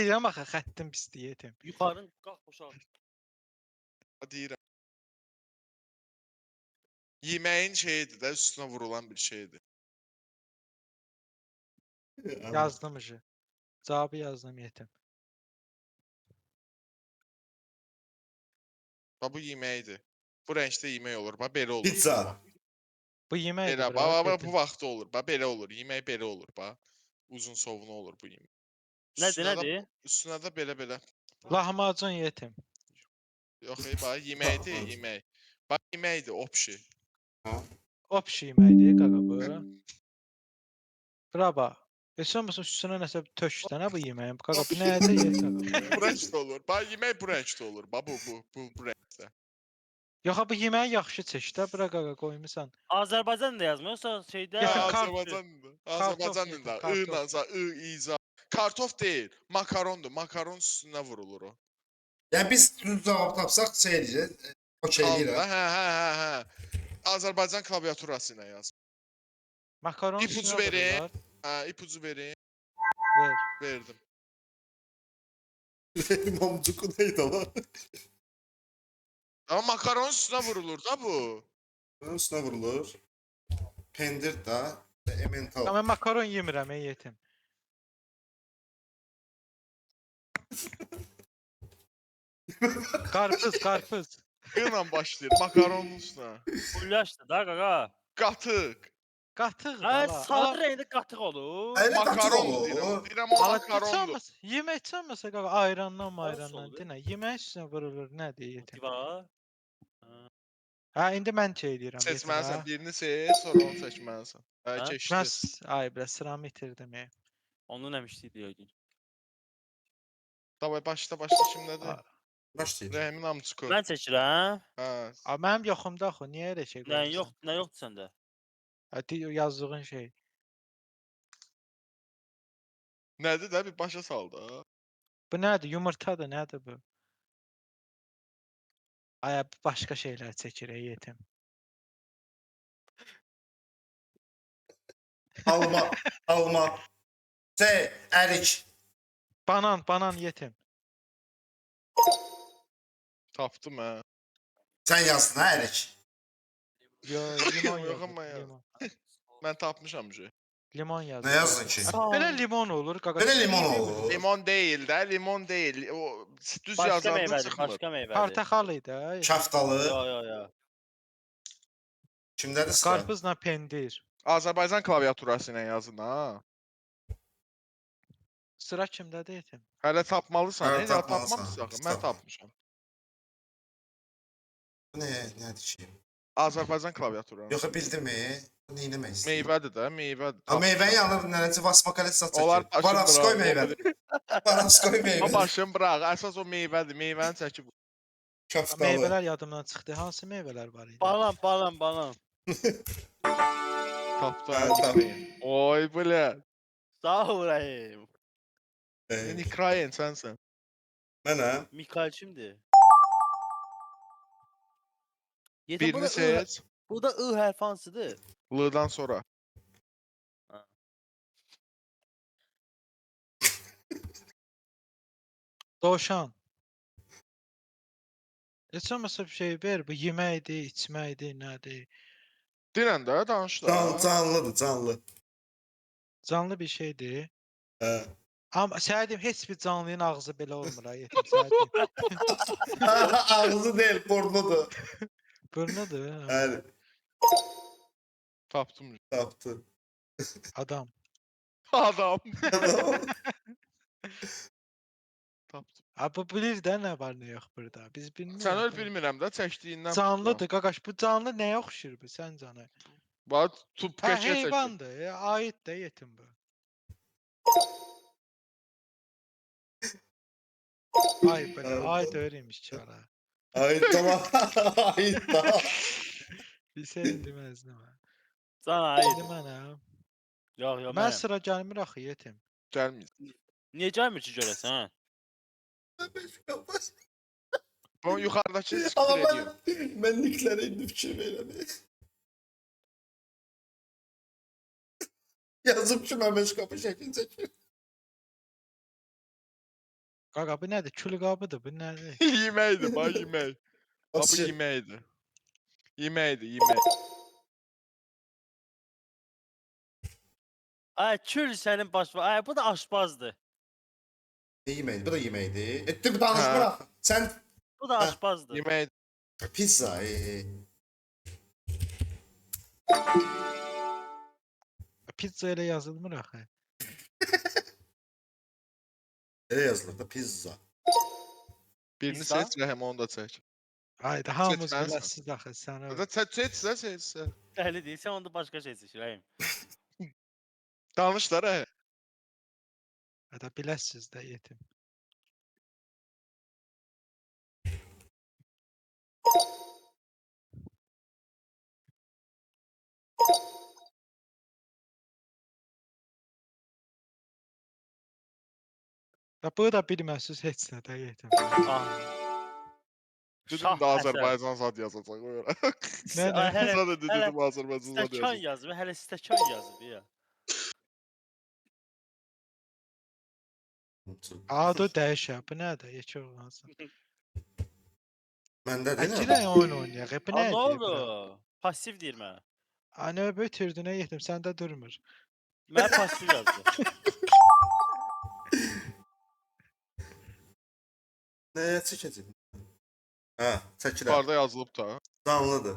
Deyirəm axı xəttim pisdir yetim. Yuxarın qalx boşalt. Deyirəm. Yeməyin şeyidir də, üstünə vurulan bir şeydir. Yazdım ıcı. Cavabı yazdım yetim. Bax bu yeməkdir. Bu rəngdə yemək olur. Bax belə olur. Pizza. Bu yeməkdir Belə, bura. bax bu yetim. vaxtda olur. Bax belə olur. Yemək belə olur, bax. Uzun sovuna olur bu yemək. Nədir, Üstünə də- nədir? Üstünə də belə. Lahmacun yetim. Yox, bax yeməkdir, yemək. Bax yeməkdir, opşi. Opşi yeməkdir qaqa bu. Bura bax. Heç olmasa üstünə nəsə töksən bu yeməyin. Qaqa bu nədir yetim? Bu rəngdə olur. Bax yemək bu rəngdə olur. Bax bu rəngdə. Yox bu yeməyi yaxşı seç də bura qaqa qoymusan. Azərbaycan da yazmır, yoxsa şeydə... Yetim, Azərbaycandır. Azərbaycandır kartof yetim, da. I-la, I-iza. Kartof deyil, makarondur. Makaron üstünə vurulur o. Yəni biz düz cavab tapsaq şey edəcəyik. Okey Qaldı da, deyirəm. hə. Azərbaycan klaviaturası ilə yaz. Makaron İpucu üstünə verin. vururlar. Hə, ipucu verin. Ver. Verdim. Mamcuku neydi lan? Amma makaron üstünə vurulur da bu. Bunun üstünə vurulur. Pendir da. Emmental. Amma makaron yemirəm ey yetim. Qarpız. Qıyla başlayır, makaronun üstünə. Gülləşdir da, qaqa. Qatıq. Qatıq Hə, da. sarı rəngdə qatıq olur. Elə qatıq Makaron olur. deyirəm. Deyirəm o makarondur. Yemək çalmasa qaqa ayrandan olur? dinə. Yemək üstünə vurulur nədir yetim? Motiva. Hə indi mən şey deyirəm yetim. Seçməlisən, birini seç, sonra onu seçməlisən. Hə, Hə? keçdi. Ay biraz sıramı itirdim. Onun əmişliydi yəqin. Davay başla kimdədir? Başlayır. Rəhimin amçıqı. Mən çəkirəm. Hə. A mənim yoxumda axı. Niyə elə şey Nə qoyursan? yox, nə yoxdur səndə? Hə yazdığın şey. Nədir də bir başa sal da. Bu nədir? Yumurtadır, nədir bu? Ay başqa şeylər çəkir ey yetim. Alma. Ərik. Banan yetim. Tapdım hə. Sən yazdın hə ərik. Yo, limon Yox amma yazdım. ya. Limon. Mən tapmışam ki. Limon yazdım. Nə yazdın ki? Belə limon olur qaqa. Belə limon olur. Limon deyil də, limon deyil. O düz Başqa yazanda meyvədir, çıxmır. başqa meyvədir. Portaxal idi. Şaftalı. Yo. Kimdədir sıra? Qarpızla pendir. Azərbaycan klaviaturası ilə yazın ha. Sıra kimdədir yetim? Hələ tapmalısan, Hələ ya tapmalısan. tapmamısan. Biz Mən tapmalıyıq. tapmışam. Bu nədir ki? Azərbaycan klaviaturası. Yox bildim. Bu nə etmək istəyir? Meyvədir də, meyvədir. Ha meyvənin yanına nənəci vasmakalet sat çəkir. Onlar başım Varavskoy bırak. meyvədir. Varavskoy O meyvədir. başım bıraq. Əsas o meyvədir. Meyvəni çəkib. Şaftalı. Meyvələr yadımdan çıxdı. Hansı meyvələr var idi? Banan. Tapdı. Hə, tapdım. Oy belə. Sağ ol Rəhim. Nikrayen sənsən. Mənəm. Mikail kimdir? Birini seç. Bu da I hərfi hansıdır? L-dan sonra. Dovşan. Heç olmasa bir şey ver. Bu yeməkdir, içməkdir, nədir? Dinən də danış da. Canlıdır, canlı. Canlı bir şeydir. Hə. Amma sənə deyim, heç bir canlının ağzı belə olmur ha, yetim sənə deyim. Ağzı deyil, burnudur. Burnudur. Bəli, Tapdım. tapdı. Adam. Adam. Tapdım. Ha bu bilir də nə var, nə yox burada. Biz bilmirik. Sən öl bilmirəm də çəkdiyindən. Canlıdır qaqaş. Bu canlı nəyə oxşur bu sən canı? Bax tub Hə keçə çəkir. heyvandır. Aid də yetim bu. Ay belə aid öyrənmiş ki ara. Ay tamam. Ay tamam. Bir şey deməzdim ha. Sana ait. İndi mənəm. Yox, Mən mənəm. sıra gəlmir axı yetim. Gəlmir. Niyə gəlmir ki görəsən, hə? Bu yuxarıdakı Ama skipir ediyorum. ben nicklərə indi fikir verirəm. Yazıb ki, mən beş qapı şəkil çəkir. Qaqa bu nədir? Külqabıdır bu nədir? Yeməkdir, bax yemək. Bax bu Açı. yeməkdir. Yeməkdir, yemək. Ay kül sənin baş. Ay bu da aşpazdır. Ne yeməkdir? Bu da yeməkdir. Etdi bu danışmır axı. Sən Bu da Ha, aşpazdır. Yemək. pizza. Pizza ilə yazılmır axı. Elə yazılır da pizza. Birini Pizza? seç, Rəhim onu da çək. Hayda hamımız Seçmənsən. biləsiz axı sən. Hadi seç. Dəhli deyilsən onda başqa şey seçirəm. Danış da Rəhim. Hətta biləsiz də yetim. Ya bu da bilməsiz heç nə də yetim. Dedim də Azərbaycan zad yazacaq o görə. Nə nə? Ay, hələ- Sana da dedim Azərbaycan zad Stəkan yazacaq. yazıb, hələ stəkan yazıb ya. Adı dəyişə. Bu nədir? Yekə olmasın. Məndə Ay deyil. girək oyun oynayaq. Bu Aa, ne nədir? oldu? Pasif deyir mənə. Ana bitirdin yetim səndə durmur. Mənə pasif yazdı. Nəyə çəkəcək? Hə, çəkirəm. Yuxarıda yazılıb da. Canlıdır.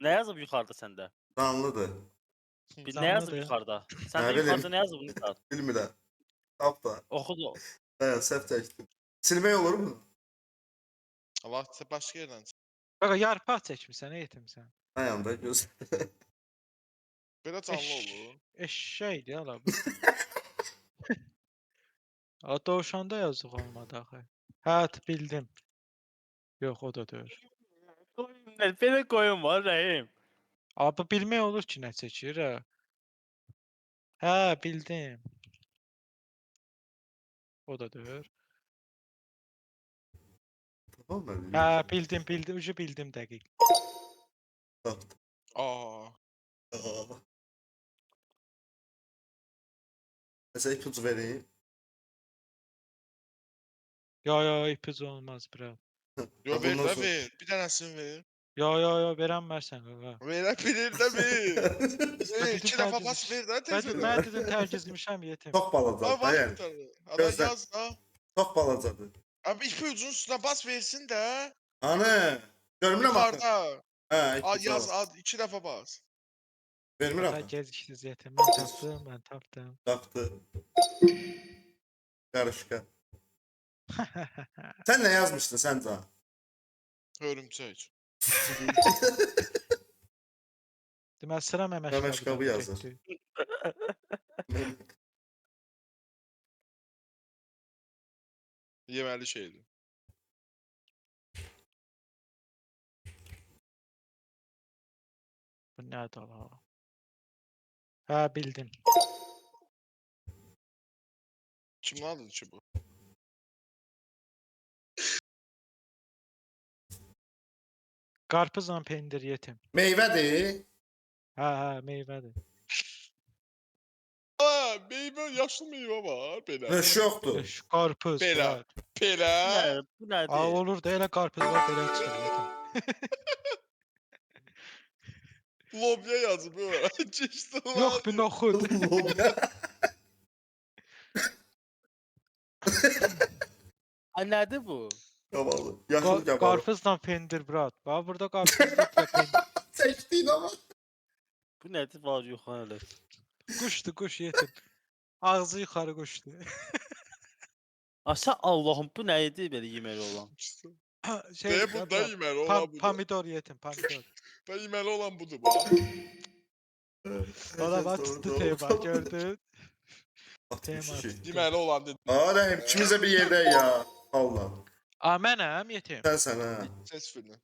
Nə yazıb yuxarıda səndə? Canlıdır. Nə yazıb Canlıdır. yuxarıda? Nə Səndə bilim. yuxarıda nə yazıb Nihat? Bilmirəm. Tap da. Oxu da. Hə, səhv çəkdim. Silmək olur mu? Allah başqa yerdən. çək. Qaqa yarpaq çəkmisən yetimsən. Ayağımda göz. Belə canlı olur. Eşşəkdir ala bu. A dovşanda yazıq olmadı axı. Hə, bildim. Yox, o da deyil. Belə qoyun var Rəhim. Abi bilmək olur ki, nə çəkir hə. Hə, bildim. O da deyil. Tamam mı? Hə, bildim, ucu bildim dəqiq. Tapdım. Aa. Aa. Mesela ipucu vereyim. Yo, ipucu olmaz bura. Yo Ha, ver bundan də sonra- ver. Bir dənəsini ver. Yo, verənmərsən qaqa. Verə bilir də ver. Dedim İki dəfə tərgiz- bas ver də Mən tezdən. dedim tərgizmişəm yetim. Çok balacadır Ay da var yani. bir tane. Ada Gözlə. yaz da. Çok balacadır. Abi ipi ucunun üstüne bas versin də. Ana. Görmürəm axı. Yukarıda. Hə, Al ipucu yaz al. al. İki dəfə bas. Vermirəm Sən axı. geciksiz yetim. Mən tapdım. Tapdı. Qarışqa. Sən nə yazmışdın sən Can? Hörümçək. Deməli sıra Məmə Məməşqabı Şqabı yazır. Yeməli şeydir. Bu nədir ala? Hə, bildim. Kimin adıdır ki bu? Qarpızla pendir yetim. Meyvədir. Hə, meyvədir. Aa, meyve, yaşlı meyve var. Belə. Röş yoxdur. Qarpız. Belə. Bela. Belə. Bu nədir? A olur da elə qarpız var belə çıxır yetim. Lobya yazıb o. Keçdi lan. Yox, bir noxud. Ay nədir bu? Qavalı. Yaşıl qavalı. Qarpızla pendir brat. Bax burada qarpızlıqla pendir. Çəkdin ama. Bu nədir var yuxarı? Quşdur, quş yetim. Ağzı yuxarı quşdur. Asa Allahım bu nə idi belə yeməli olan? Şey, Deyə bu da yeməli olan budur. Pomidor yetim, pomidor. Da yeməli olan budur bax. Ona bax tutdu tema gördün. Tema Tema. tutdu. Yeməli olan dedi. Arəm ikimiz də bir yerdəyik ya. Allah. A mənəm yetim. Sən hə. Ses filmi.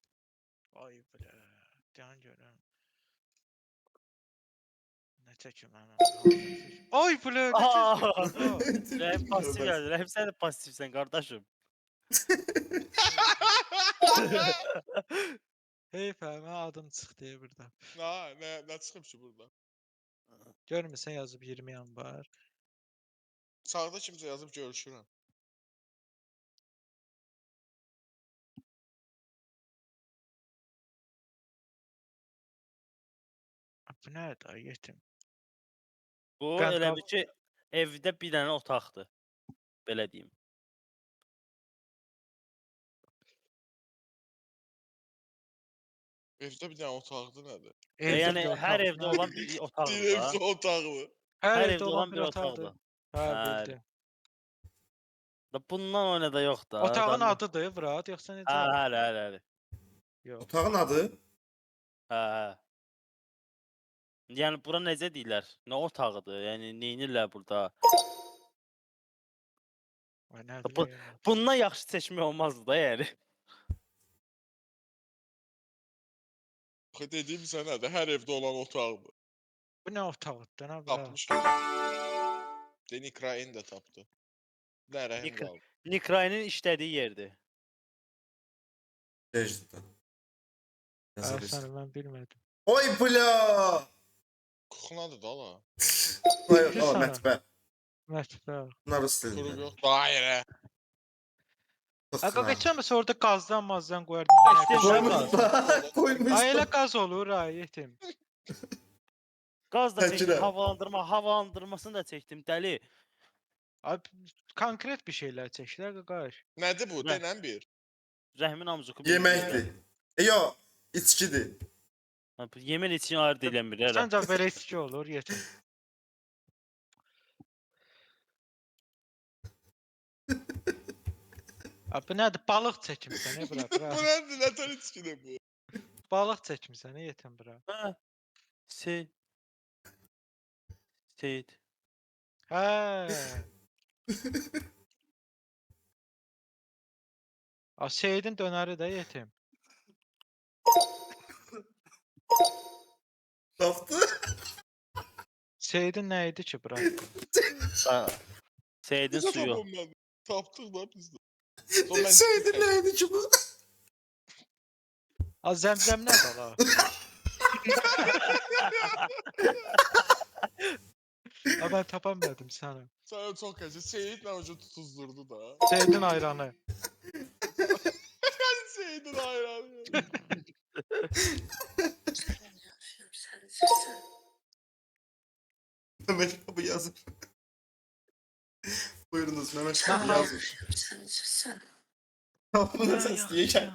Ay bilə. Can görüm. Nə çəkim mən? Ay bilə. Rəhim pasif yazdı. Rəhim sən də pasifsən qardaşım. Heyf mən adım çıxdı burada. Nə çıxıb ki burada? Görmüsən yazıb 20 yan var. Sağda kimsə yazıb görüşürəm. Bu nədir ay yetim? Bu Qənd elə qab- bil ki, evdə bir dənə otaqdır. Belə deyim. Evdə bir dənə otaqdır nədir? Evdə Yəni bir hər otaq. evdə olan bir otaqdır Deyir da. evdə otaqdır. Hər Hər evdə olan bir otaqdır. Hə, Hə, bildim. da bundan o nə də yox da. Otağın Adam- adıdır Murad, yoxsa Hə, necə? hələ. Yox. Otağın adı? Hə. Yəni bura necə deyirlər? Nə otağıdır? Yəni neynirlər burada? Ay nədir? Bu- Bundan yaxşı seçmək olmazdı da yəni. Dediyim sənədir, hər evdə olan otaqdır. Bu nə otağıdır? Nə bura? Tapmış. Deni Krain də tapdı. Nə rəhim Nik- qaldı. Nikrayın işlədiyi yerdir. Ejderdə. Sən mən bilmədim. Oy bля! Kuxnadır da la. Oy, o Sana. mətbə. Mətbəx. Bunlar Quru istəyirlər. yox. Dairə. Aga geçəməsə orada qazdan mazdan İşte qoyardı. bu- Koymuş. Ay elə qaz olur ay yetim. Qaz da çəkdim, Təkirə. havalandırmasını da çəkdim, dəli. Ay konkret bir şeylər çəkdilər qaqaş. Nədir bu? Nə? Denən bir. Rəhmin amzuku. Yeməkdir. Yo, içkidir. Yemin için ayrı deyilən bir yerə. Səncə belə içki olur yetim. Abi bu nədir? Balıq çəkmisən, bura, Bu bura. nədir? Nətər içkidir bu? Balıq çəkmisən, yetim bura. Hə. Seyid. Hə. A Seyidin dönəri də yetim. Tapdı. Seyidin nə idi ki bura? Seyidin Bizə suyu. tapılmadı. Tapdıq da biz də. Şeydir neydi ki bu? A zəmzəm nədir la? A mən tapa bilmədim səni. Sən çox qəşəng. Seyidlə ucu tutuzdurdu da. Seyidin ayranı. Seyidin hayranı. Mehmet abi yazır. Buyurunuz Mehmet abi Aha. yazır. Kapını sesleyeceğim.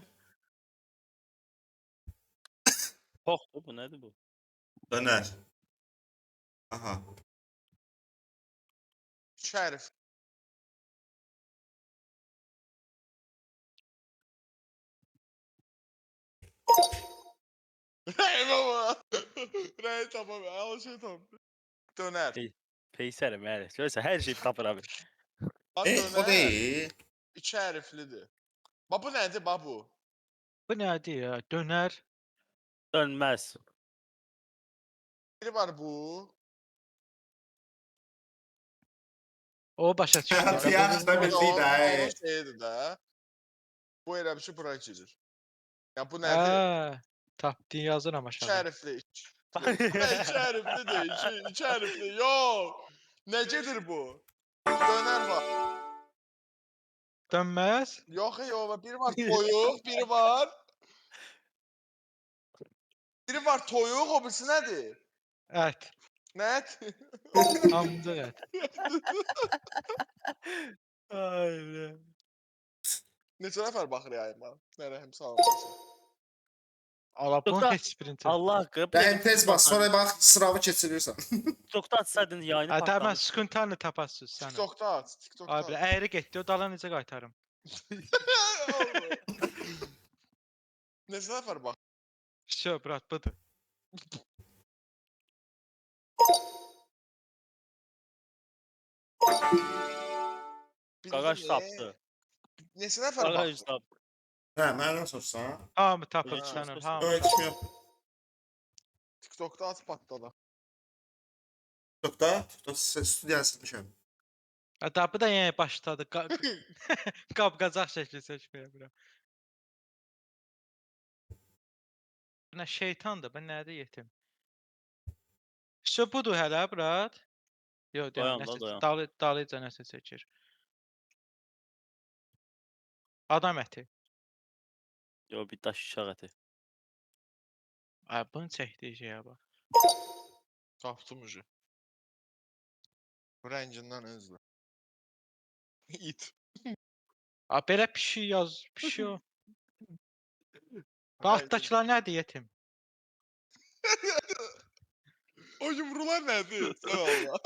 Toxdur bu, nədir bu? Döner. Aha. Şərif. Eyvallah. Rəy tamam. Al şey tamam. Döner. Peysərim, yəni. Görürsən, hər şey tapır abi. Bax O değil. İki hərflidir. Bax bu nədir bax bu? Bu nədir ya? Dönər. Dönməz. Biri var bu. O başa Fiyat düşdü. da bildi də. Onun şeyidir də. Bu elə bir şey bura girir. Ya bu nədir? Hə. Tapdın yazıram İki aşağı. hərfli. İki hərfli deyil. İki hərfli. Yox. Necədir bu? Döner var. Dönməz. Yox, yox. Biri var toyuq, biri var. Biri var toyuq, o birisi nədir? Ət. Nət? Amcıq ət. Ay be. Neçə nəfər baxır yayıma? Nə rəhim salamlasın. Ala bunun Yoxsa- heç birini çək. Allah haqqı. Bəyim tez bas, sonra bax sınavı keçirirsən. TikTokda açsaydın yayını Hə, mən patlamış. skuntanı tapasız sənə. TikTokda aç, TikTokda Ay bilə, aç. əyri getdi, o dala necə qaytarım? Neçə nəfər bax? Şö, brat, budur. Qaqaş tapdı. Neçə nəfər Qaqaş bax? tapdı. Hə, məndən sorsan. Hamı tapır Özü sənin, çıxsın. hamı. Öyle kim yok. TikTokda aç patladı. TikTokda studiyanı silmişəm. Hə, da bu da yenə başladı. Qab-qacaq şəkli seçməyə bura. Bu nə şeytandır, bu nədir yetim? Şö, budur hələ, brat. Yox, Dayan deyəm, da, nəsə, dayan. dalıca nəsə çəkir. Adam əti. Yo, bir daş uşaq əti. Ay, bunu çəkdiyi şeyə bax. Tapdım ucu. Bu rəngindən özlə. İt. A, belə pişik yaz, pişik o. Bu Rəngin- altdakılar nədir yetim? O yumrular nədir? Sən Allah.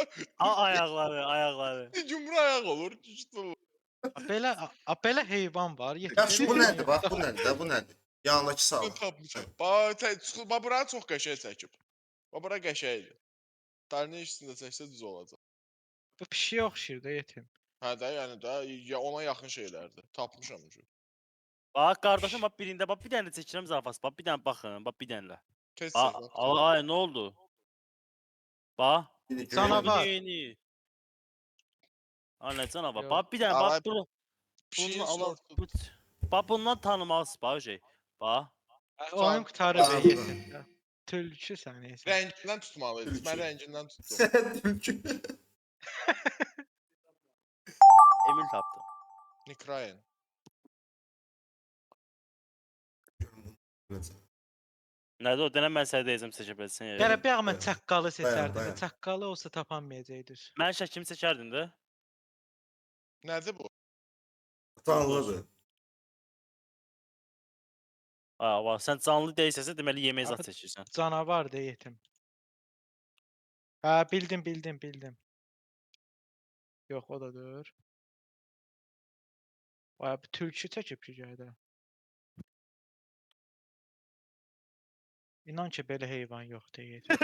Ayaqları, ayaqları. Yumru ayaq olur. Düşdü. Belə heyvan var, yetim. Yaxşı Belə bu heyvan nədir? Bax yoxdur. bu nədir də? Bu nədir? Yanındakı sağ. Mən tapmışam. Bax bura çox qəşəng çəkib. Bax bura qəşəngdir. Dərinin üstündə çəksə düz olacaq. Bu pişiyə oxşayır da yetim. Hə də, yəni də ya ona yaxın şeylərdir. Tapmışam ucu. Bax qardaşım bax birində bax bir dənə də çəkirəm zafas. Bax bir dənə baxın, bax bir dənə. Tez Ay, çək. ay nə oldu? Bax. Canavar. Yeni. Ana canavar. Yox. Bax bir dənə Alay, bax bunu Pişiyin bunu ala. sortu. Bax bundan tanımalısın bax şey. Bax. Oyun qutarı Tamam. be yetim. Tülkü sən yetim. Rəngindən tutmalıydı. Tülkü. Mən rəngindən tutdum. Sən tülkü. Emin tapdım. Nick Ryan. Nədir o? Denən mən sənə deyəcəm seçə bilsən. Gələ bir mən Dayan, çaqqalı seçərdim. dayan. Çaqqalı olsa tapanmayacaqdır. Mən şəkimi seçərdin də. Nədir bu? Tanrıdır. Ha, bax sən canlı deyilsəsə deməli yemək zat Abi- seçirsən. Canavar da yetim. Hə, bildim. Yox, o da deyil. Vay, bu tülkü çəkib ki gədə. İnan ki belə heyvan yoxdur yetim.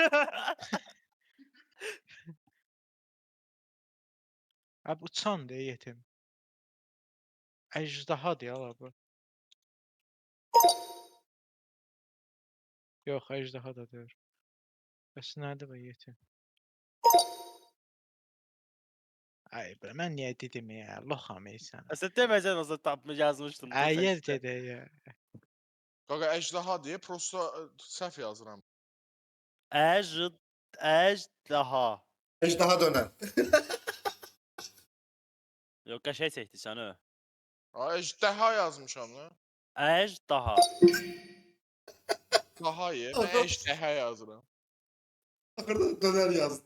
Abi uçan da yetim. Əjdahadır ya la bu. Yox, əjdaha da deyil. Bəs nədir bu yetim? Ay be, mən niyə dedim ya? Loxam sən. Sən deməsən olsa tapmış yazmışdım. da Ay yer seçdim. gedə ya. Qaqa əjdaha deyə prosta səhv yazıram. Əjdaha. Ejdaha dönən. Yox, qəşəng çəkdirsən o. Əjdaha yazmışam da. Əjdaha. Daha ye. Mən Adam- əjdaha yazıram. Axırda dönər yazdı.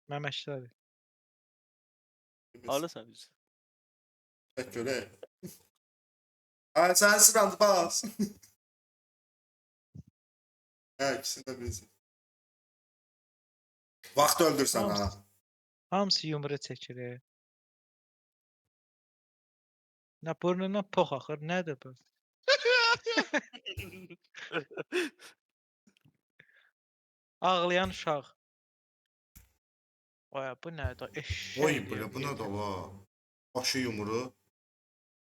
Məməkdədir. Alırsan biz. Çək görək. Ay sən sırandı bas. Hə, ikisini də bilsin. Vaxt öldürsən ha. Hamısı yumru çəkir. Nə burnundan pox axır, nədir bu? Ağlayan uşaq. Ay bu nədir? Eşşək. Oy belə bu nə də la? Başı yumru.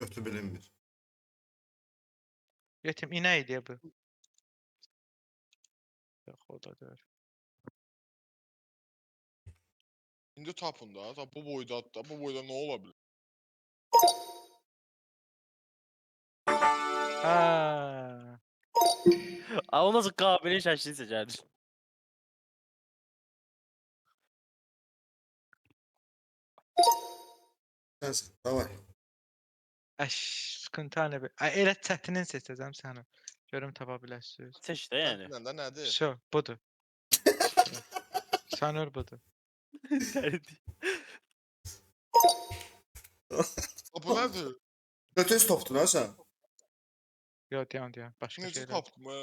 Götü bilinmir. Yetim inək deyə bu. Yox, o da deyil. İndi tapın da. Ta bu boydadır da. Bu boyda nə ola bilər? Hə. Aa, o nasıl qabilin şəklini seçərdin? Sensin. Davay. Əş, sıkıntı nə bir. Ay elə çətinin seçəcəm səni. Görüm tapa bilərsiniz. Seç də yəni. Nə də nədir? Şo, budur. Sanır budur. Bu nədir? Götüz topdun ha sən. Yox, deyən. Başqa Necə şeylər. tapdım ha?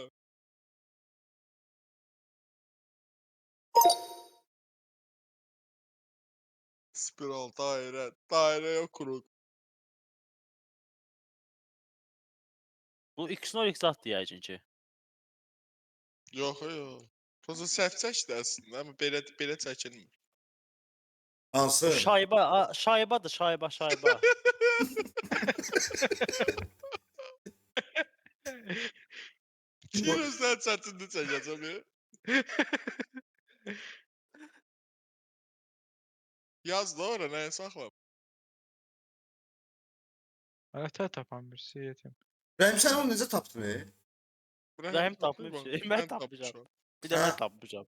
Spiral, dairə, dairə yox kuruk. Bu X0 zat deyəcək ki. Yox, yox. Prosta səhv çəkdi əslində, amma belə çəkilmir. Hansı? Şaybadır, şayba. Deyir özləri çətində çəkəcəm ya. Yaz da ora, nəyə saxla? Ətə tapan bir yetim. Rəhim sən onu necə tapdın? Rəhim tapmış tapmışam. şey, mən tapmışam. Bir də Hə. mən tapmışam.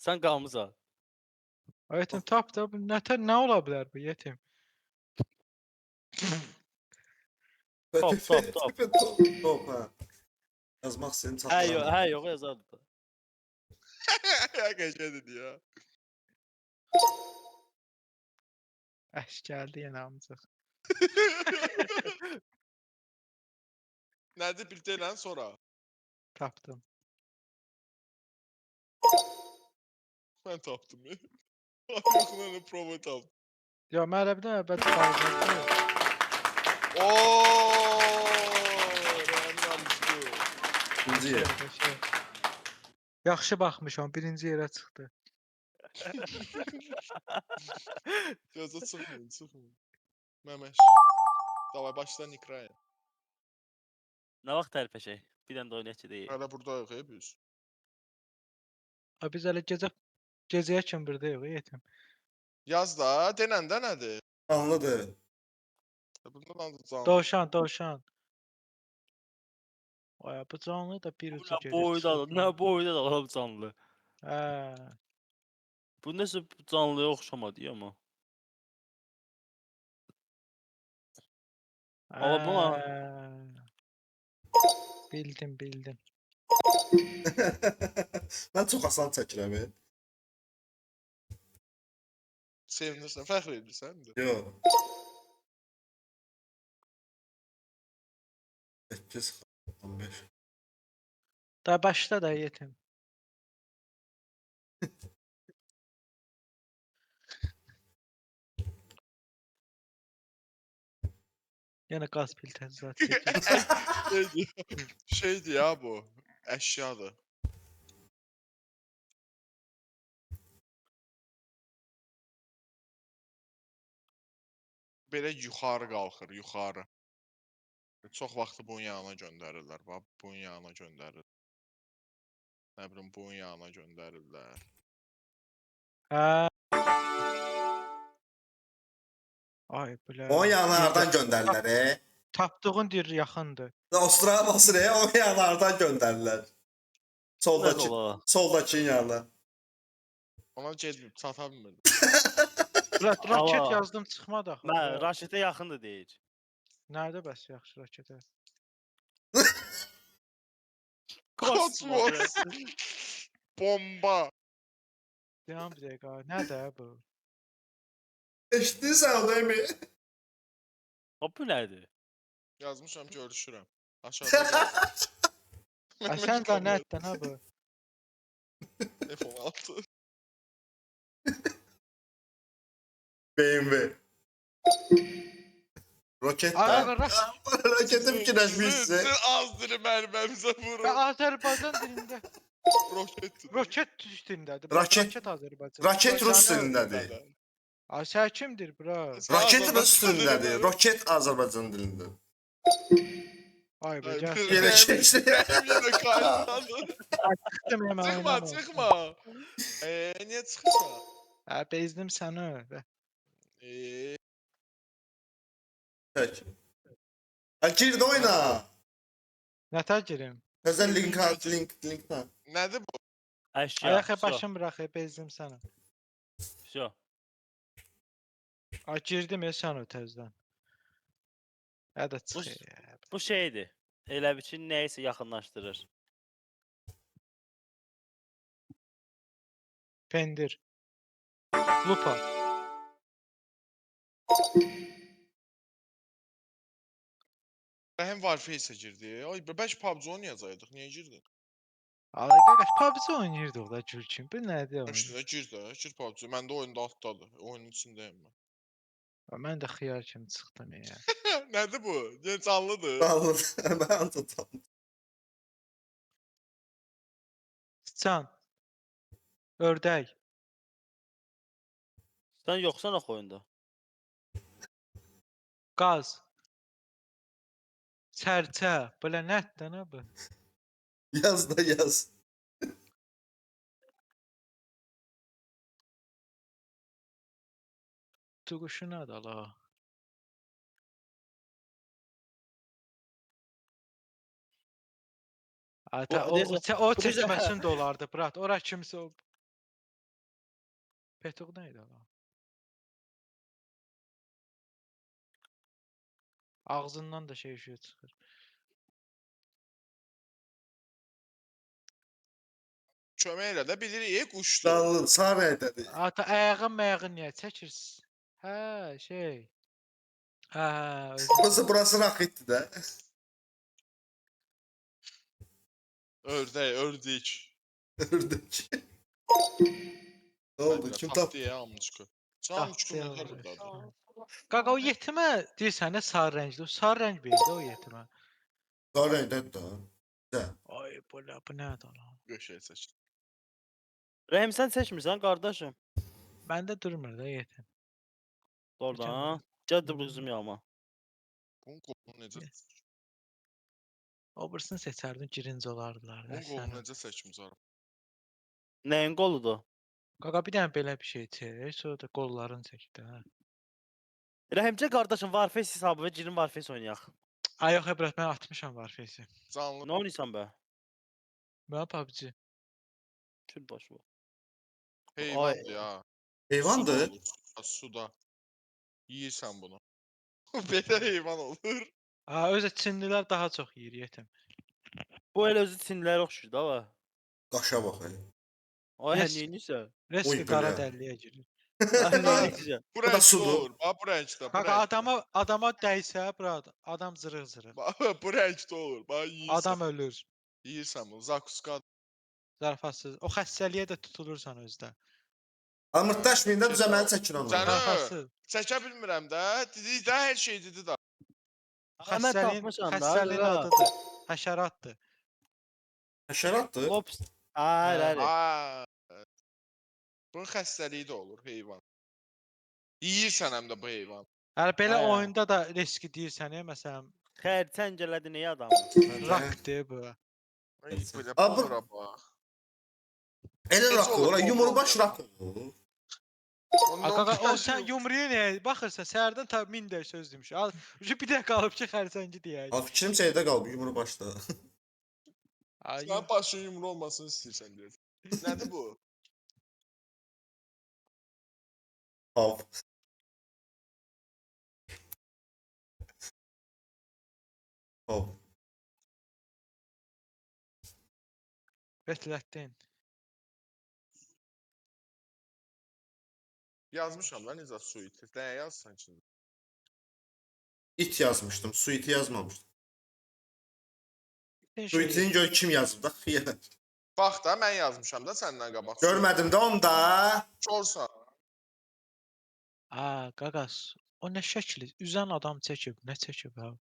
Sən qalmısan. Yetim tap da bu nə ola bilər bu yetim? Top. Top ha. Yazmaq seni Hə, çatdıramır. yox yazardı. Ya qəşəng dedi ya. Əş gəldi yenə amcıq. Nədir bir deyilən sonra? Tapdım. Mən tapdım. Yoxdan prova tapdım. Yo, mən elə bildim əvvəl çıxardım. Ooo! Rəhim yanlışdı. İkinci yer. Yaxşı baxmışam, birinci yerə çıxdı. Gözə çıxmayın, çıxmayın. Məməş. Davay başla Nikraya. Nə vaxt tərpəşək? Bir dənə də oynayaq ki deyil. Hələ buradayıq biz. A biz hələ gecəyə kimi buradayıq, yetim. Yaz da, denən də nədir? Anladı. Bundan da canlı. Dovşan. Ay, bu canlı da bir ucu Nə gelir. boyda, çıxır. nə boyda da oğlum canlı. Hə. Bu nəsə canlıya oxşamadı amma. Amma buna Hə. Bildim. Mən çox asan çəkirəm. Sevinirsən, fəxr edirsən də. Yox. 8, 15. Da başla da yetim. Yenə qaz pil təchizatı çəkir. Şeydi ya bu. Əşyadır. Belə yuxarı qalxır, yuxarı. Çox vaxtı bunun yanına göndərirlər. Bax, bunun yanına göndərir. Nə bilim, bunun yanına göndərirlər. Hə. Ay, bilə. O yanlardan göndərirlər. Tapdığın dir yaxındır. Avstraliya basır, o yanlardan göndərirlər. Soldakı, ola. soldakının yanına. Ona gedmir, çata bilmirdim. Raket Amma- yazdım çıxmadı axı. Mən raşetə yaxındır deyir. Nerede bəs yaxşı raketə? Kosmos. Bomba. Dayan bir dəqiqə. Nədə bu? Eşitdirsən o deyimi? O bu nədir? Yazmışam, görüşürəm. Aşağıda gəl. Ay sən də nədən ha bu? F16. BMW. Roket. Ay, Ha? bırak. Roketi fikirləşmişsin. Azdırı mənbəmizə Və vurur. Azərbaycan dilində Roket. roket dilindədir. Raket- Raket Azərbaycan. Raket Rus Sən- dilindədir. Ay sən kimdir bura? Raket Rus dilindədir. Roket Azərbaycan dilində. Ay be Ay, gəl. bir- Yenə keçdi. Benim yine kaynadı. Çıxdım yeməyə. Çıkma, çıkma. Niye çıkırsan? Hə bezdim səni. Tək. Ha girdi oyna. Nətər girim? Özəl link at, link at. Nədir bu? Əşya. Ayağı başım bırax, bezdim səni. Şo. Ay girdim sən o təzədən. Hədə çıx. Bu şeydir. Elə bir ki, nəyisə yaxınlaşdırır. Pendir. Lupa. Rəhim Warface girdi. Ay, bəlkə PUBG oynayacaqdıq. Niyə girdin? Ay qardaş, PUBG oynayırdıq da Gülçin. Bu nədir oyun? İşte gir də, gir PUBG. Məndə oyunda altdadır. Oyunun içindəyim mən. Mən də xiyar kimi çıxdım ya. Nədir bu? Yəni canlıdır. Anladım. Ben tutam. Sıçan. Ördək. Sən yoxsan axı oyunda. Qaz. Sərçə. Belə nədir nə bu? Yaz da yaz. Tuquşu nədir la? Ata Bu necə- o bu necə- seçməsin də olardı, brat. Ora kimsə o. Petuq nə idi la? Ağzından da şey çıxır. kömək elə də bilirik quşdur. Dallı sağ rəydədir. Ata ayağın niyə çəkirsiniz? Hə, şey. Hə, Burası raketdir də. Ördək. Ördək. Ne oldu? Kim tapdı? Ya amçıqı. Amçıqı Tapdı, haradadır? Qaqa o yetimə deyirsən nə sarı rəngli. O sarı rəng verdi o yetimə. Sağ rəydədir də. Güzel. Ay bu nədir lan? Göşəyə seç. Rəhim sən seçmirsən qardaşım. Məndə durmur da yetim. Oradan. Gəl dur qızım yanıma. Bunun qolunu necə O birisini seçərdim, girinci olardılar da Bunun sən. qolunu necə seçmişəm? Nəyin qoludur? Qaqa bir dənə belə bir şey çək, sonra da qollarını çək də. Hə. Rəhimcə qardaşım Warface hesabı və girin Warface oynayaq. Ay yox, Ebrət, mən atmışam var face-i. Canlı Nə oynayırsan bə? Mən PUBG. Kül başı. heyvandır ya. Heyvandır. Suda olur. Ha, suda. Yiyirsən bunu. Belə heyvan olur. Ha, özə Çinlilər daha çox yeyir yetim. Bu elə özü Çinlilərə oxşuyur da va. Qaşa bax. Ay Yes. neyinirsən? Reski Oy, qara belə. dəlliyə girir. Ay neyinirsən? Bu da rəngdə sudur. olur. Bax bu rəngdə. Bu Qaqa rəngdə. adama dəysə, brad, adam zırıq-zırıq. Bax bu rəngdə olur. Bax yiyirsən. Adam ölür. Yiyirsən bunu. Zakuska. Zarafatsız. O xəstəliyə də tutulursan özdə. Amırtdaşmayın da düzəməni çəkin ondan. Canım. Zarafatsız. Çəkə bilmirəm də. Dedi də hər şey dedi də. Həmən tapmışam da. Xəstəliyin qaqa. adıdır. Həşəratdır. Həşəratdır. Ops. Hayır hayır. Aa. Bunun xəstəliyi də olur heyvan. Yiyirsən həm də bu heyvan. Yəni belə Hə. oyunda da riski deyirsən, məsələn, Xeyr sən gələdin neyə adamı? rakdır bu. Ay Neyse. belə Abi- bura bax. Elə Necə rak olur olur. bu Yumru baş proqram? rak olur. Qaqa o sən yumruya niyə baxırsan? Səhərdən ta 1000 də söz demiş. Al, bir də qalıb ki, xərçəngi deyək. Al fikrim şeydə qalıb yumru başda. Ay, Sən başın yumru olmasını istəyirsən deyir. Nədir bu? Al. Al. Betlətdin. Yazmışam da necə suit. Nəyə yazsan ki? İt yazmışdım. Suiti yazmamışdım. Şey, Suitini gör kim yazıb da. Xiyana. Bax da mən yazmışam da səndən qabaq. Görmədim də onu da. Çorsan. A, qaqas. O nə şəkli? Üzən adam çəkib, nə çəkib ha?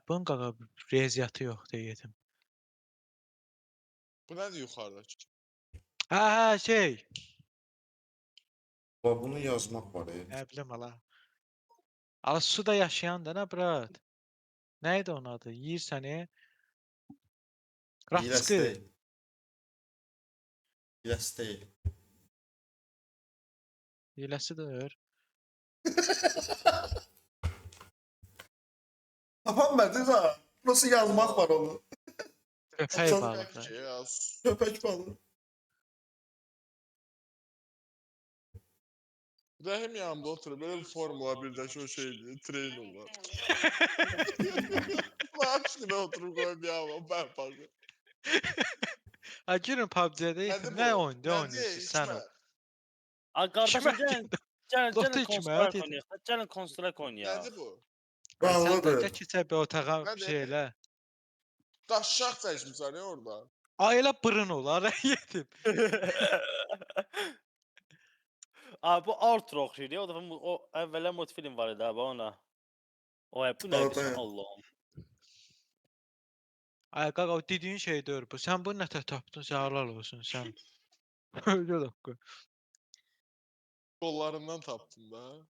Bunun qaqa riyaziyyatı yoxdur yetim. Bu nədir yuxarıdakı? Hə, şey. Bunu yazmaq var. Nə bilim ala. Ala suda yaşayan da nə brat? Nə idi onun adı? Yeyir səni. İləsi Ratskı. deyil. İləsi deyil. Yiləsidir. Tapam mədir ha. Nasıl yazmaq var onu? Köpək Çok balığı. Ki, ya, Köpək balığı. Rəhim yanımda oturub, belə bir Formula 1-dəki o şeydir, train olur. Maşına oturub qoyub yanıma, mən baxım. Ha girin PUBG-də yetim. Nə oyun, nə oynuyorsun sən o? Ay qardaşım Kimə gəlin. Dota Gəlin kimə Counter-Strike dedi? oynayaq. Gəlin Counter-Strike oynayaq. Nədir bu? Sən Ballıdır. də keçə bir otağa bir Nədir? şeylə. Daşşaq çəkmişsən ya orada. Ay elə bırın olar yetim. Abi bu Arthur oxşuyur ya. O da o əvvəllər multfilm var idi abi ona. O bu nə Orada- bilsin Allahım. Ay qaqa o dediyin şey deyil bu. Sən bunu nətə tapdın? Sağlar olsun sən. Öyle dakika. Qollarından tapdım da.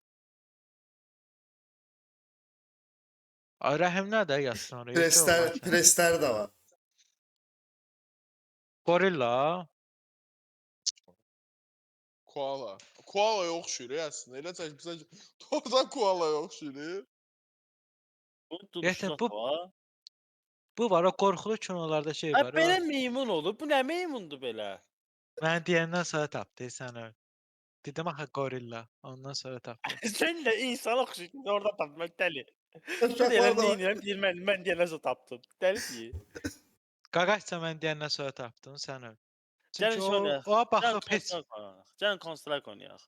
Ay Rəhim nədə yazsın oraya? Preslər də var. Gorilla. Koala. Koala oxşuyur ya əslində. Elə çəkmişsən ki, doğrudan koala oxşuyur. Bu Yetim, duruşlar bu- var. Bu var o qorxulu kinolarda şey Ay var. belə meymun olur. Bu nə meymundur belə? Mən deyəndən sonra tapdı sən öyle. Dedim axı gorilla. Ondan sonra tapdım. Sen de insan oxuyursun orada tapmak deli. Bu Uşaqlar deyirəm da var. neyinirəm deyir mən deyəndə sonra tapdım. Dəlidir. Qaqaçsa mən deyəndən sonra tapdın, sən öl. Çünki Gəlin şöyle. o Gəlin baxıb heç Counter-Strike oynayaq. Gəlin Counter-Strike oynayaq.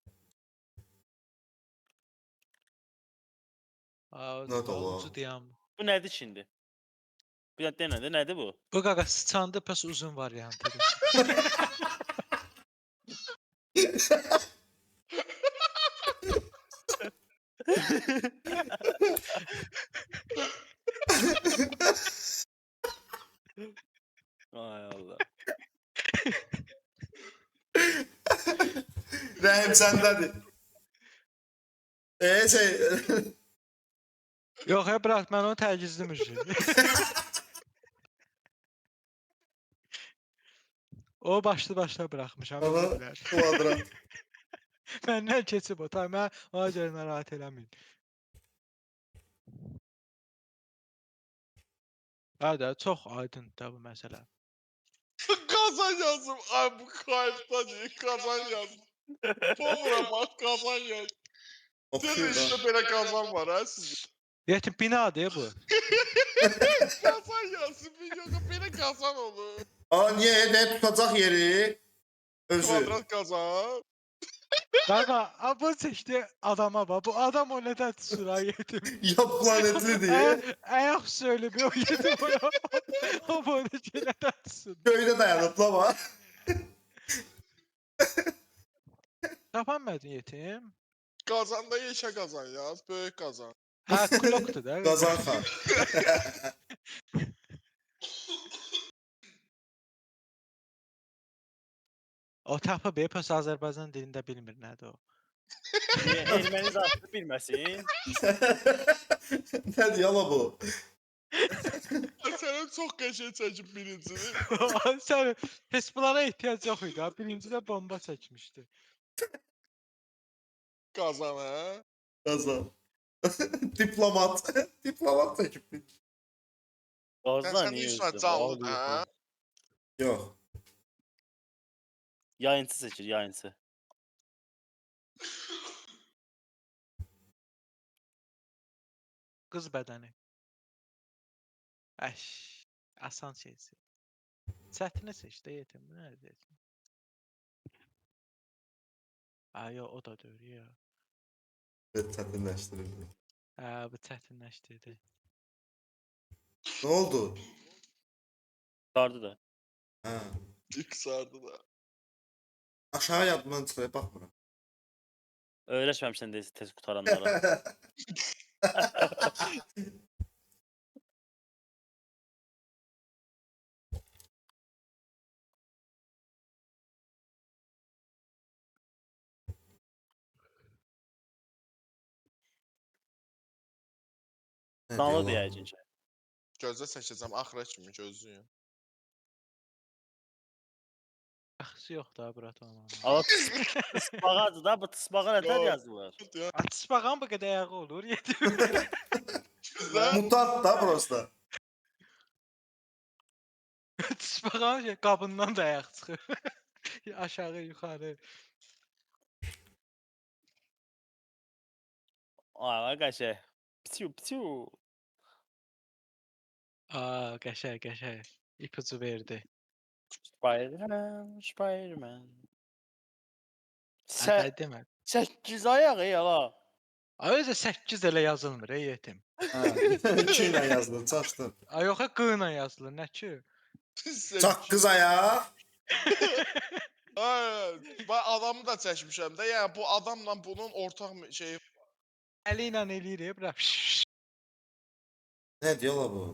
Nə də olar? ucu dayan. Bu nədir şimdi? Bir də denə də nədir bu? Bu qaqa sıçanda pəs uzun variantıdır. Ay Allah. Rəhim səndədir. Şey... Yox, bırak, mən onu təgizləmişəm. O başlı-başına buraxmışam. Ana, özür dilərim. kvadrat. Məndən keçib o. Tamam, mən ona görə narahat eləməyin. Hə çox aydındır da bu məsələ. Kazan yazdım. Ay bu kayıpta değil. Kazan yazdım. Povra bak kazan yazdım. Sizin Oxuyur da. işte böyle kazan var ha sizin. Yetim binadır bu. Kazan yazsın. Videoda böyle kazan olur. Aa, niyə? Nə tutacaq yeri? Özü. Kvadrat kazan. Qaqa, bu seçdi adama bax. Bu adam o nədən düşür ha yetim. Ya planetlidir. Ayaq söyle bir o yetim ona. O böyle nədən düşür. Göydə dayanıb la var. Tapanmadın yetim. Kazanda yaşa kazan yaz. Büyük kazan. Ha, klokdur da. Qazan xan. O tapıb pəs Azərbaycan dilində bilmir nədir o. Niyə erməni zatını bilməsin? Nə deyir ala bu? Senin çok qəşəng çəkib birincini. Sən heç bunlara ehtiyac yox idi. Ha. Birincidə bomba çəkmişdi. Kazan ha. Qazan. Diplomat. Diplomat çəkib. Qazla Sen niyə üstüne üzdü? canlı ha. Yox. Yayıncı seçir, yayıncı. Qız bədəni. Əş, asan şeysi. Çətini seç də yetim. Bu nədir yetim? Yo, o da deyir ya. Çətinləşdirildi. Bu çətinləşdirdi. Nə oldu? Sardı da. Hə. İlk sardı da. Aşağı yadımdan çıxır, baxmıram. Öyrəşməmişsən deyilsin tez qutaranlara. Nə Danlı deyir lan? deyəcək. Gözdə seçəcəm. Axıra kimi gözlüyüm. Axısı yox da bura tamam. Ama tısbağadır da, bu tısbağa nətər Yox. yazılır? Atışbağan bu qədər ayağı olur yetim. Güzel. Mutant da prosta. Atışbağan şey qabından da ayaq çıxır. Aşağı yuxarı. Ay, qəşəng. Pitiu, pitiu. Qəşəng, qəşəng. İpucu verdi. Spiderman, Spiderman. Sən demə. 8 ayaq yala. Özə 8 elə yazılmır ey yetim. Hə. 2 ilə yazılır, çaşdın. Yox, q ilə yazılır, nə ki? Çaq qız ayağı. Ay, ben adamı da çəkmişəm də. Yəni bu adamla bunun ortaq şeyi Əli ilə eləyir, bura. Nə deyir la bu?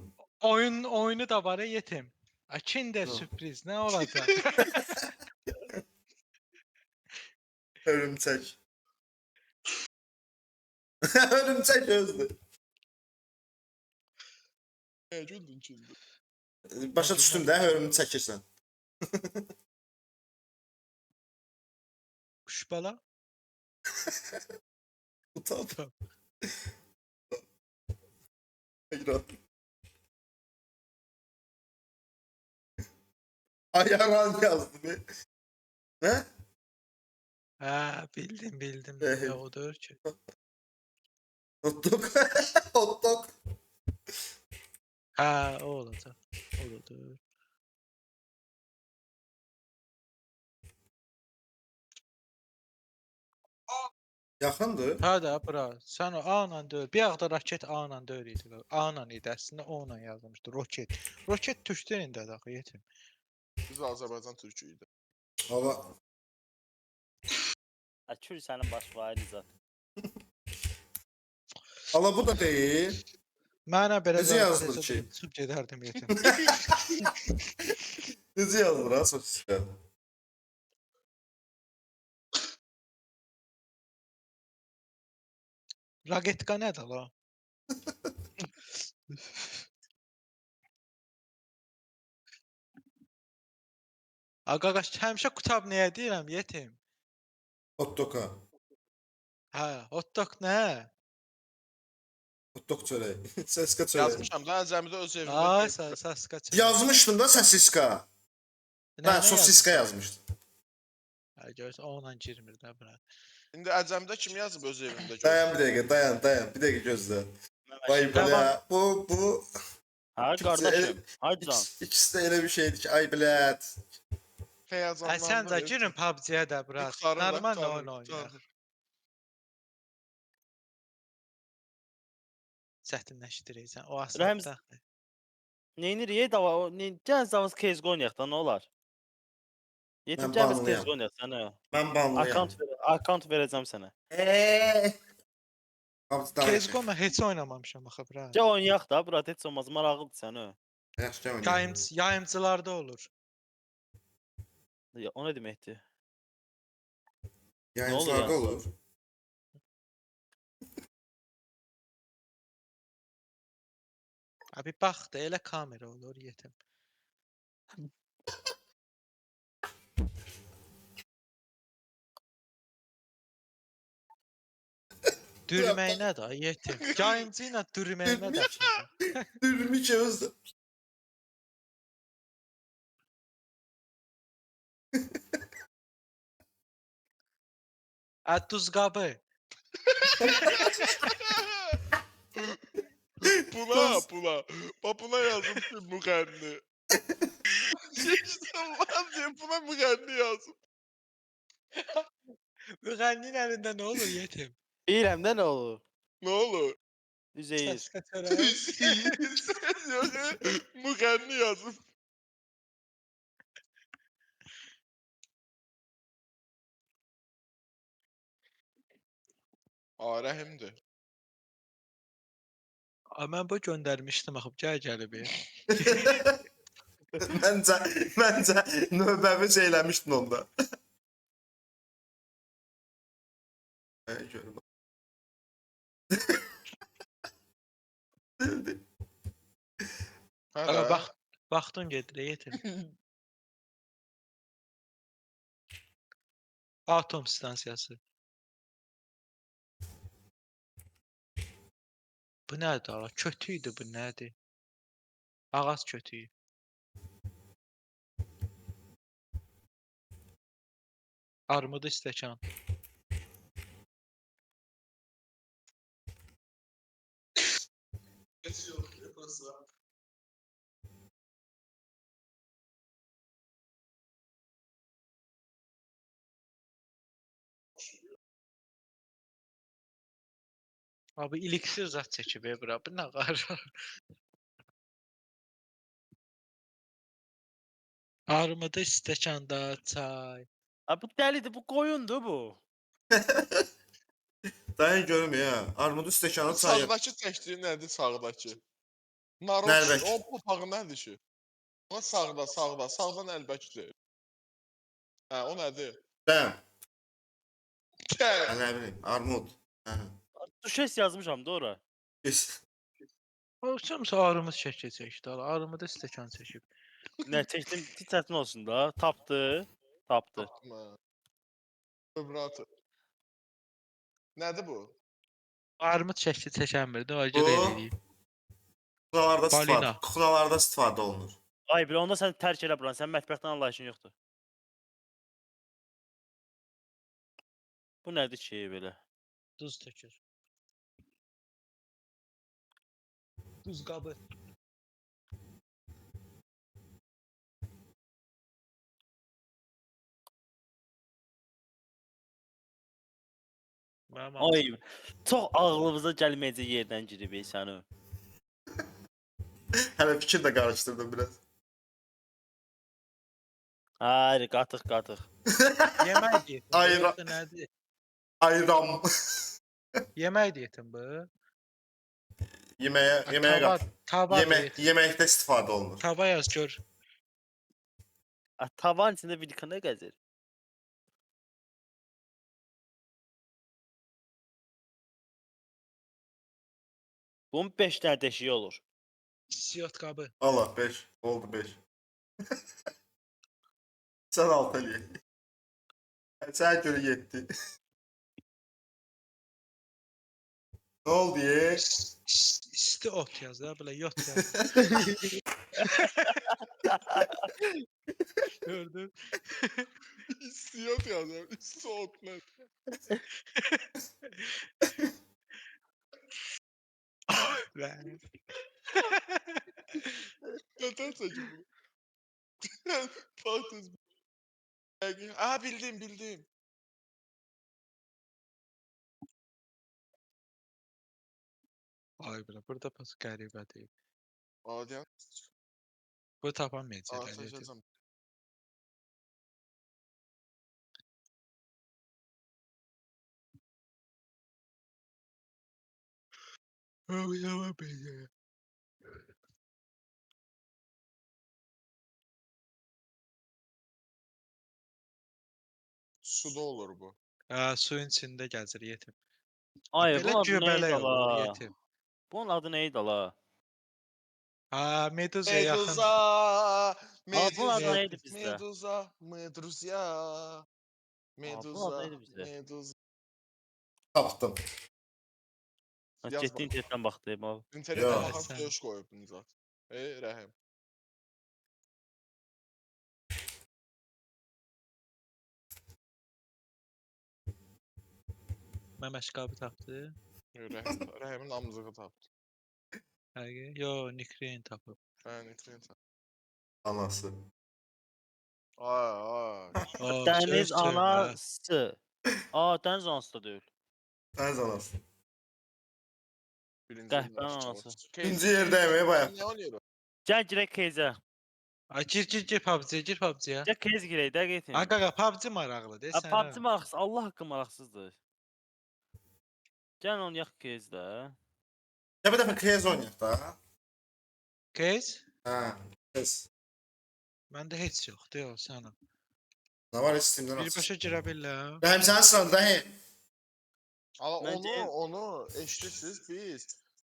Oyunu da var ey yetim. Kinder Yox. sürpriz, nə olacaq? Hörümçək. Hörümçək özdür. Nə güldün şimdi? Başa düşdüm də, hörümü çəkirsən. Kuşbala? Utan. Hayran. Ayaran yazdı be. Ne? Ha, bildim. Ne odur ki? Hot dog. Hot dog. Ha, o olacaq. Odur. Yaxındır. Ha da bura. Sən o A ilə döyür. Bir yaxda raket A ilə döyür idi. A ilə idi əslində, O ilə yazılmışdı. Roket. Roket türk dilindədir axı yetim. Biz Azərbaycan türkü idi. Hava. Kür sənin baş vayını zat. Hala bu da deyil. Mənə belə Necə yazılır desə ki? çıxıb gedərdim yetim. Necə yazılır ha sosislə? Raketka nədir la? Aqaqaş həmişə qutab nəyə deyirəm yetim? Hot dog-a. Hə, hot dog nə? Hot dog çörək. Səska çörək. Yazmışam da Əzəmidə öz evimdə Ay, görmüşəm. saska çay. Yazmışdın da sosiska. Ben sosiska yazmışdım. Hə, görürsən, onunla girmir də bura. İndi Əcəmdə kim yazıb öz evində Dayan görmüşəm? bir dəqiqə, dayan. Bir dəqiqə gözlə. Vay Məməşim. bilə. Tamam. Bu. Ha qardaşım. Haydi can. İkisi də elə bir şeydir ki, ay bilət. Həyəcanlanma. Ay sən də girin PUBG-yə də bura. Normal oyun oynayaq. Çətinləşdirəcəksən. O Rəmz- asfaltda. Neynir ye dava o gəl zavaz CS:GO oynayaq da nə olar? Yetim Mən gəl biz banlıyam. CS:GO oynayaq sənə. Mən banlıyam. Akkaunt verəcəm sənə. CS:GO mən heç oynamamışam axı bura. Gəl oynayaq da, bura heç olmaz maraqlıdır sənə. Yaxşı oynayım. Yayımçılarda olur. Ya, o nə deməkdir? Yayıncılarda olur olur. Abi bax da elə kamera olur yetim. Dürmək nədir yetim? Yayımçı ilə dürmək nədir? Dürmüş özü. Duz qabı. Buna. Buna yazdım ki müğənni. Seçdim lan diye buna müğənni yazdım. Müğənninin əlində nə olur yetim? Bilirəm də nə olur? Ne olur? Üzeyir. Səskə çörək. Sen yok müğənni yazdım. Rəhimdir. Mən bu göndərmişdim axı, gəlib. Məncə növbəvi şeyləmişdin onda. Ay görüm. Ağa bax, vaxtın gedir yetim. Atom stansiyası. Bu nədir ağa? Kötüydü bu nədir? Ağac kötüyü. Armudu stəkan. Abi iliksiz zat çəkib bura. Bu nə qar? Armudu stəkanda çay. Ha bu dəlidir, bu qoyundur bu. Dayan görüm ya. Armudu stəkanı çayır. Sağdakı çəkdiyi nədir sağdakı? Narol Nəlbəki. o papağı nədir ki? O sağdan əlbəkidir. Hə, o nədir? Dayan. Gəl. Nə bilim, armud. Hə. Düşes yazmışam da ora. Kes. Olsam armud şəkil çəkdi. Armudu stəkan çəkib. Nə çəkdim, çətin olsun da. Tapdı. Tapdı. Ömrətə. Nədir bu? Armud şəkli çəkənmirdi, o Bu görə eləyib. Balina. Kuklalarda istifadə olunur. Ay bir onda sən tərk elə buranı. Sənin mətbəxdən anlayışın yoxdur. Bu nədir ki belə? Duz tökür. Duz qabı. Mənim Ay, ağzım. çox ağlımıza gəlməyəcək yerdən girib səni. Hələ fikir də qarışdırdım biraz. Hayır, qatıq. Yemək diyetim. Ayra- Yoxsa nədir? Ayram. Yemək diyetim bu. Yeməyə Tava, qat. tava diyet. Yeməkdə istifadə olunur. Tava yaz gör. Tavan içində vilka nə gəzir? Bunun 5 dənə deşiyi olur. Siyot qabı. Allah 5. Oldu 5. Sən 6 eləyək. Sən görə 7. Ne oldu ye? İsti ot yaz da, belə yot yaz. Gördün? İstiyot yazar. Soğut ne? Lan. Neden saçı bu? Patates. Aa bildim. Ay belə, burada pas qəribədir. Adem. Bu tapamayacaq. Atacağım. Abi tamam beyler. Suda olur bu. Ha, suyun içində gəzir yetim. Ay, Belə bunun adı göbələk neydi olur la? yetim. Bunun adı neydi la? Ha, Meduza'ya yaxın. Meduza. bunun adı Med- neydi bizdə? Meduza. Meduza. bunun adı neydi bizdə? Meduza. Tapdım. Yaz Getdi bax. internetdən baxdım abi. İnternetə Yox. baxan Sən- söz qoyubdun zat. Rəhim. Məməş qabı tapdı. Rəhimin namızığı tapdı. Həqiqi? Yo, Nikrin tapıb. İnternet. Anası. Ay. O, Dəniz söz söyle, ha. anası. Dəniz anası da deyil. Sen anası. Birinci Qəhvənin anası. İkinci yerde yemeği bayağı. Ne oluyor? Gəl girək Keyzə. Ay gir PUBG-yə, gir PUBG-yə. Gəl Keyz girək də getin. Ay qaqa, PUBG maraqlıdır, sənə. PUBG maraqsız, Allah haqqı maraqsızdır. Gəl onu yax Keyzdə. Ya bir defa Krez oynayaq da. Qız? Ha. Krez. Məndə heç yoxdur, yox, sənə. Ne var Steam'den Birbaşa aç. girə bilirəm. Rahim sen sırada Rahim. Ama Bence- onu eşitsiz biz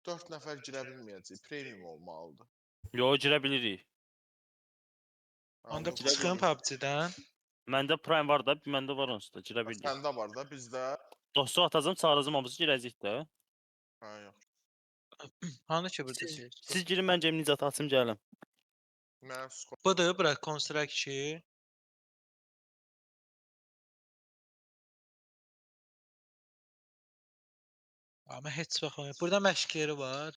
4 nəfər girə bilməyəcəyik. Premium olmalıdır. Yo, girə bilirik. Onda Anladın? çıxın PUBG-dən. Məndə Prime var da, məndə var onsuz da, girə bilirik. Səndə var da, bizdə. Dostluq atacağım, çağıracağım hamısı girəcək də. Ha, yox. Hanı ki burada şey? Siz girin, mən Cemnicatı açım gəlim. Mən skor. Budur, bura Construct 2. Amma heç vaxt oynayıb. Burada məşq yeri var.